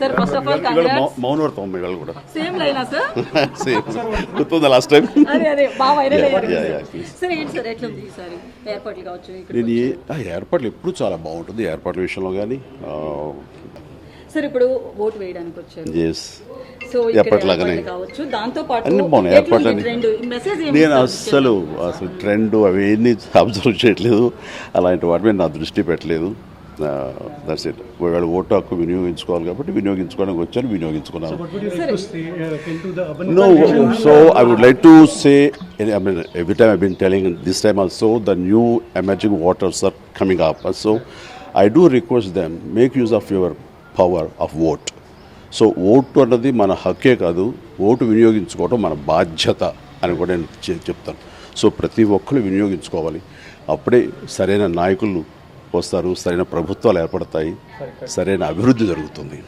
Sir first of all congrats. మౌనవర్తం అమ్మాయి కూడా సేమ్ లైనా సార్? సేమ్ గుర్తుందా లాస్ట్ టైం? అదే బాగా వైరల్ అయ్యారు Yeah, yeah, please. సార్. ఏంటి సార్ ఎట్లా ఉంది ఈసారి ఏర్పాట్లు కావచ్చు ఇక్కడ? నేను ఏర్పాట్లు ఎప్పుడు చాలా బాగుంటుంది ఏర్పాట్ల విషయంలో కానీ. సార్ ఇప్పుడు ఓటు వేయడానికి వచ్చారు. ఎస్ సో ఇక్కడ ఎప్పటిలాగానే ఏర్పాట్లు కావచ్చు, దాంతో పాటు అన్ని బాగున్నాయి ఏర్పాట్లు అన్ని. ట్రెండ్ మెసేజ్ నేను అసలు ట్రెండ్ అవి ఏమీ అబ్జర్వ్ చేయట్లేదు, అలాంటి వాటి మీద నా దృష్టి పెట్టలేదు. That's it. వాళ్ళు ఓటు హక్కు వినియోగించుకోవాలి కాబట్టి వినియోగించుకోవడానికి వచ్చాను, వినియోగించుకున్నాను. No, so I would like to say, I mean, every time I've been telling, this time also, the new emerging waters are coming up. So I do request them, make use of your power of vote. So vote అన్నది మన హక్కే కాదు, vote వినియోగించుకోవడం మన బాధ్యత అని కూడా నేను చెప్తాను. So ప్రతి ఒక్కరు వినియోగించుకోవాలి, అప్పుడే సరైన నాయకులు వస్తారు, సరైన ప్రభుత్వాలు ఏర్పడతాయి, సరైన అభివృద్ధి జరుగుతుంది.